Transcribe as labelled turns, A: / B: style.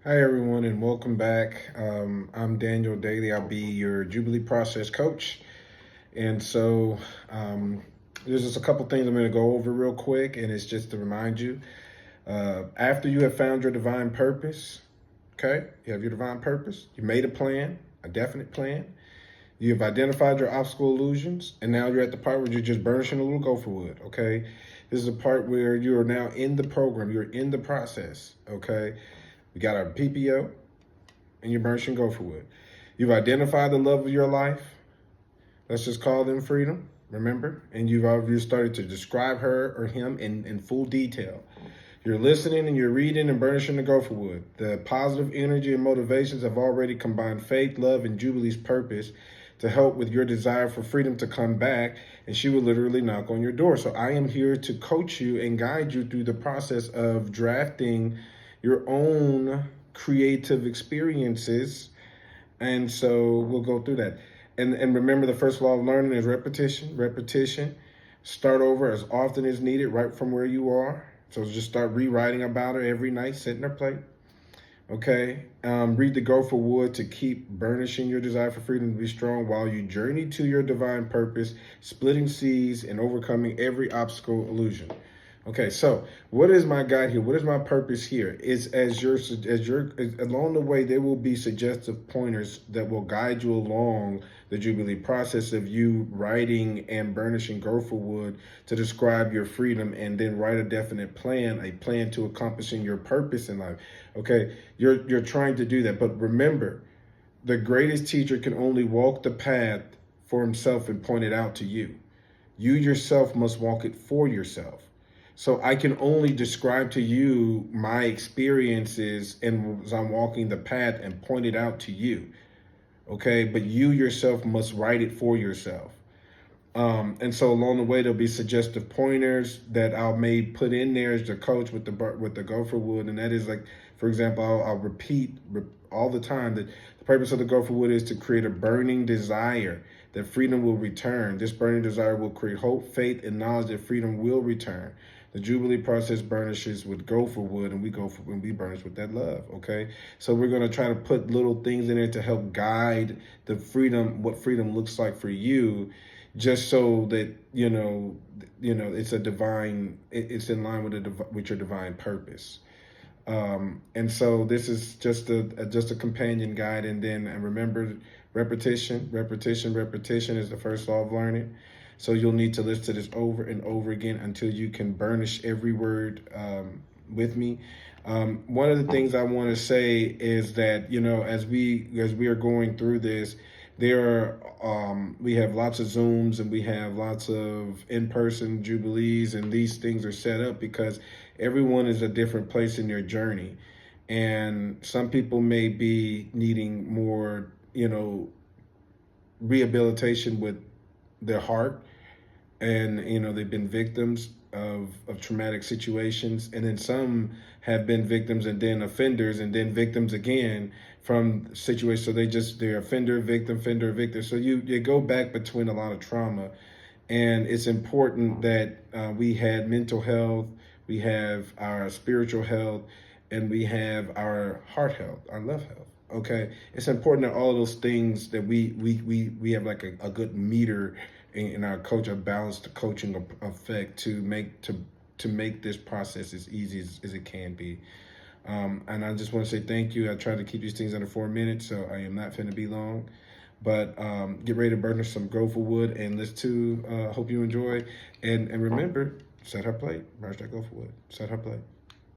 A: Hi, everyone, and welcome back. I'm Daniel Daly. I'll be your Jubilee process coach. And so there's just a couple things I'm going to go over real quick, and it's just to remind you after you have found your divine purpose, okay, you have your divine purpose, you made a plan, a definite plan, you have identified your obstacle illusions, and now you're at the part where you're just burnishing a little gopher wood, okay? This is a part where you are now in the program, you're in the process, okay? We got our PPO, and you're burnishing gopher wood. You've identified the love of your life. Let's just call them freedom, remember? And you've started to describe her or him in full detail. You're listening and you're reading and burnishing the gopher wood. The positive energy and motivations have already combined faith, love, and Jubilee's purpose to help with your desire for freedom to come back, and she will literally knock on your door. So I am here to coach you and guide you through the process of drafting your own creative experiences. And so we'll go through that. And remember, the first law of learning is repetition, repetition. Start over as often as needed, right from where you are. So just start rewriting about her every night, sit in her plate. Okay. Read the Gopher Wood to keep burnishing your desire for freedom to be strong while you journey to your divine purpose, splitting seas and overcoming every obstacle illusion. Okay, so what is my guide here? What is my purpose here? Is along the way, there will be suggestive pointers that will guide you along the Jubilee process of you writing and burnishing gopher wood to describe your freedom, and then write a definite plan, a plan to accomplishing your purpose in life. Okay, you're trying to do that, but remember, the greatest teacher can only walk the path for himself and point it out to you. You yourself must walk it for yourself. So I can only describe to you my experiences and as I'm walking the path and point it out to you. Okay, but you yourself must write it for yourself. And so along the way, there'll be suggestive pointers that I may put in there as the coach with the gopher wood, and that is like, for example, I'll repeat all the time that the purpose of the gopher wood is to create a burning desire that freedom will return. This burning desire will create hope, faith, and knowledge that freedom will return. The Jubilee process burnishes with gopher wood, and we burnish with that love. Okay, so we're gonna try to put little things in there to help guide the freedom, what freedom looks like for you, just so that it's a divine, it's in line with your divine purpose. And so this is just a companion guide, and remember, repetition is the first law of learning. So you'll need to listen to this over and over again until you can burnish every word with me. One of the things I want to say is that as we are going through this, we have lots of Zooms and we have lots of in-person Jubilees, and these things are set up because everyone is a different place in their journey. And some people may be needing more, rehabilitation with their heart, and they've been victims of traumatic situations, and then some have been victims and then offenders and then victims again from situations. So they're offender, victim, so you go back between a lot of trauma. And it's important that we had mental health, we have our spiritual health, and we have our heart health, our love health. Okay, it's important that all of those things that we have like a good meter in our coach, a balanced coaching effect to make this process as easy as it can be. And I just want to say thank you. I try to keep these things under 4 minutes, so I am not finna be long. But get ready to burn some gopher wood, and let's hope you enjoy. And remember, set her plate, burn that gopher wood, set her plate.